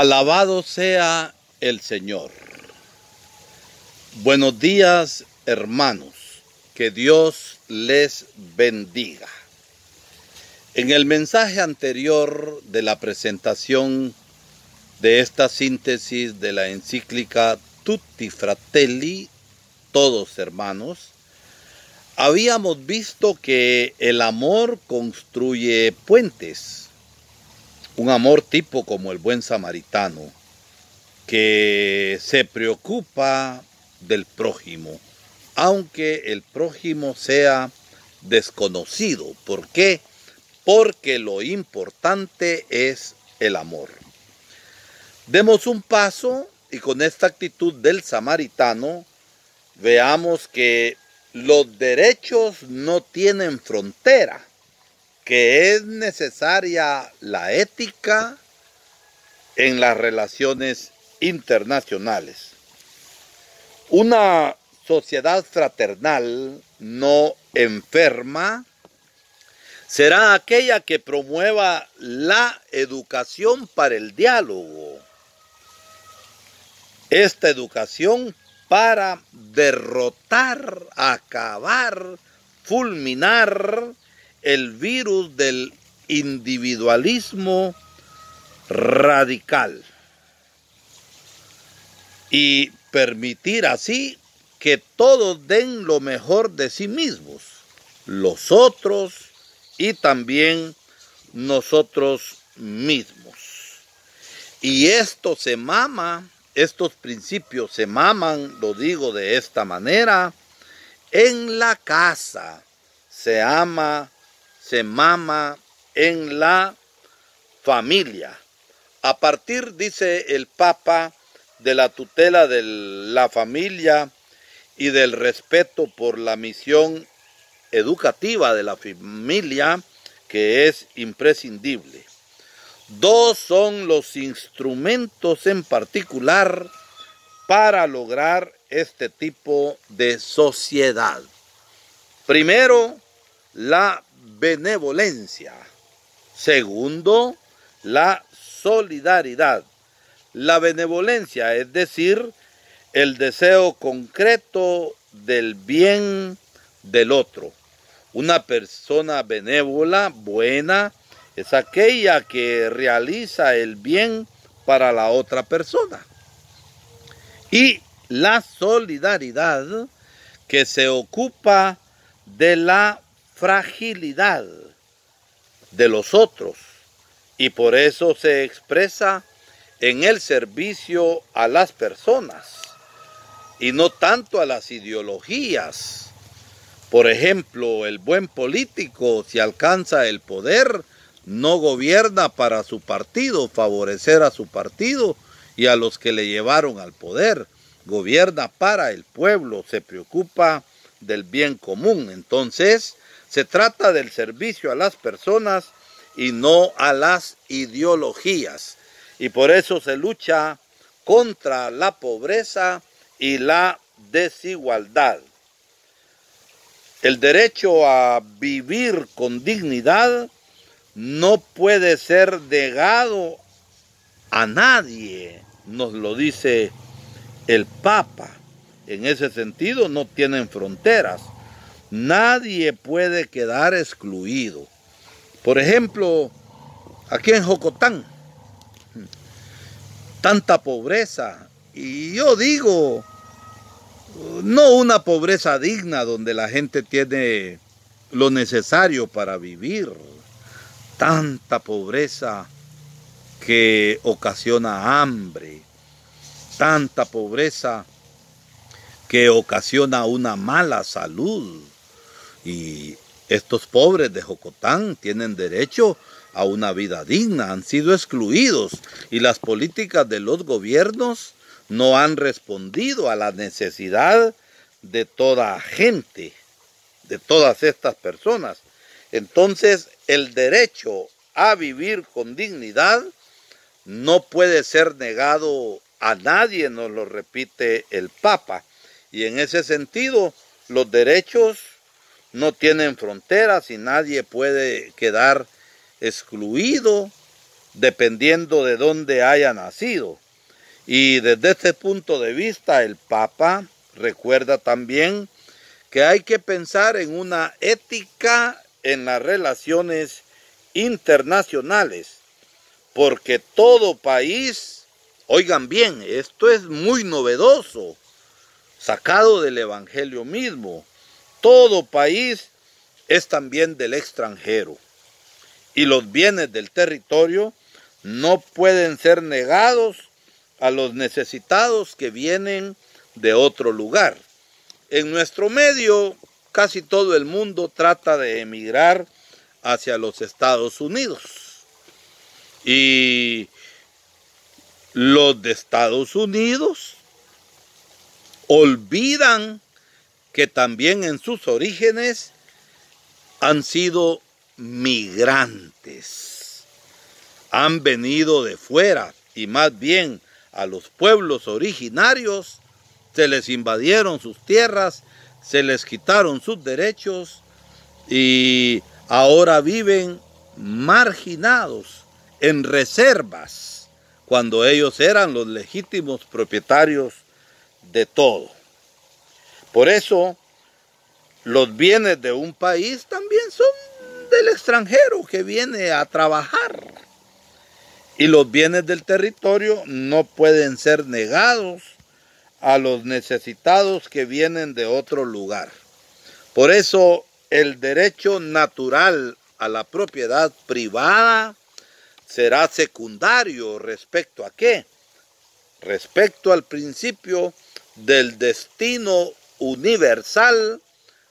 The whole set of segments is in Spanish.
Alabado sea el Señor. Buenos días, hermanos. Que Dios les bendiga. En el mensaje anterior de la presentación de esta síntesis de la encíclica Tutti Fratelli, todos hermanos, habíamos visto que el amor construye puentes. Un amor tipo como el buen samaritano, que se preocupa del prójimo, aunque el prójimo sea desconocido. ¿Por qué? Porque lo importante es el amor. Demos un paso y con esta actitud del samaritano veamos que los derechos no tienen frontera, que es necesaria la ética en las relaciones internacionales. Una sociedad fraternal no enferma será aquella que promueva la educación para el diálogo. Esta educación para derrotar, acabar, fulminar el virus del individualismo radical y permitir así que todos den lo mejor de sí mismos, los otros y también nosotros mismos. Y esto se mama, estos principios se maman, lo digo de esta manera, en la casa se ama, se mama en la familia. A partir, dice el Papa, de la tutela de la familia y del respeto por la misión educativa de la familia, que es imprescindible. Dos son los instrumentos en particular para lograr este tipo de sociedad. Primero, la benevolencia. Segundo, la solidaridad. La benevolencia, es decir, el deseo concreto del bien del otro. Una persona benévola, buena, es aquella que realiza el bien para la otra persona. Y la solidaridad, que se ocupa de la fragilidad de los otros y por eso se expresa en el servicio a las personas y no tanto a las ideologías. Por ejemplo, el buen político, si alcanza el poder, no gobierna para su partido, favorecer a su partido y a los que le llevaron al poder. Gobierna para el pueblo, se preocupa del bien común. Entonces, se trata del servicio a las personas y no a las ideologías. Y por eso se lucha contra la pobreza y la desigualdad. El derecho a vivir con dignidad no puede ser negado a nadie, nos lo dice el Papa. En ese sentido no tienen fronteras. Nadie puede quedar excluido. Por ejemplo, aquí en Jocotán, tanta pobreza. Y yo digo, no una pobreza digna donde la gente tiene lo necesario para vivir. Tanta pobreza que ocasiona hambre. Tanta pobreza que ocasiona una mala salud. Y estos pobres de Jocotán tienen derecho a una vida digna, han sido excluidos y las políticas de los gobiernos no han respondido a la necesidad de toda gente, de todas estas personas. Entonces, el derecho a vivir con dignidad no puede ser negado a nadie, nos lo repite el Papa. Y en ese sentido, los derechos no tienen fronteras y nadie puede quedar excluido dependiendo de dónde haya nacido. Y desde este punto de vista, el Papa recuerda también que hay que pensar en una ética en las relaciones internacionales, porque todo país, oigan bien, esto es muy novedoso, sacado del Evangelio mismo, todo país es también del extranjero, y los bienes del territorio no pueden ser negados a los necesitados que vienen de otro lugar. En nuestro medio, casi todo el mundo trata de emigrar hacia los Estados Unidos. Y los de Estados Unidos olvidan que también en sus orígenes han sido migrantes. Han venido de fuera y más bien a los pueblos originarios se les invadieron sus tierras, se les quitaron sus derechos y ahora viven marginados en reservas cuando ellos eran los legítimos propietarios de todo. Por eso, los bienes de un país también son del extranjero que viene a trabajar. Y los bienes del territorio no pueden ser negados a los necesitados que vienen de otro lugar. Por eso, el derecho natural a la propiedad privada será secundario. ¿Respecto a qué? Respecto al principio del destino universal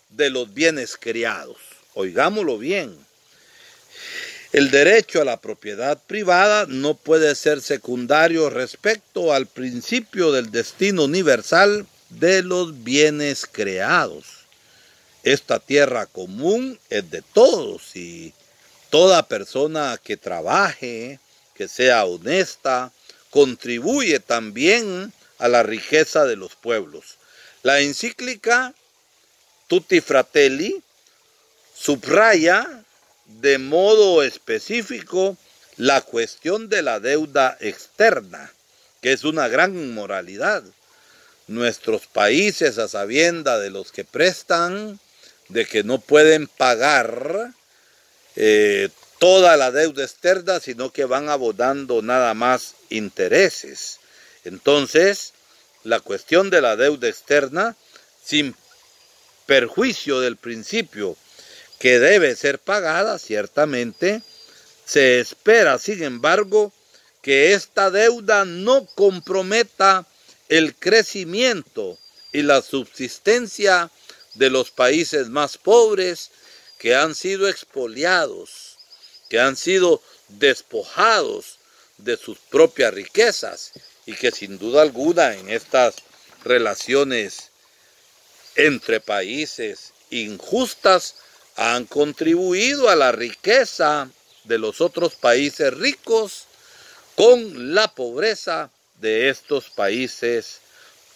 de los bienes creados. Oigámoslo bien. El derecho a la propiedad privada no puede ser secundario respecto al principio del destino universal de los bienes creados. Esta tierra común es de todos y toda persona que trabaje, que sea honesta, contribuye también a la riqueza de los pueblos. La encíclica Tutti Fratelli subraya de modo específico la cuestión de la deuda externa, que es una gran inmoralidad. Nuestros países, a sabienda de los que prestan, de que no pueden pagar toda la deuda externa, sino que van abonando nada más intereses. Entonces, la cuestión de la deuda externa, sin perjuicio del principio que debe ser pagada, ciertamente, se espera, sin embargo, que esta deuda no comprometa el crecimiento y la subsistencia de los países más pobres que han sido expoliados, que han sido despojados de sus propias riquezas y que sin duda alguna en estas relaciones entre países injustas han contribuido a la riqueza de los otros países ricos con la pobreza de estos países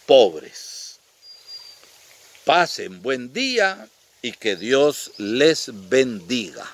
pobres. Pasen buen día y que Dios les bendiga.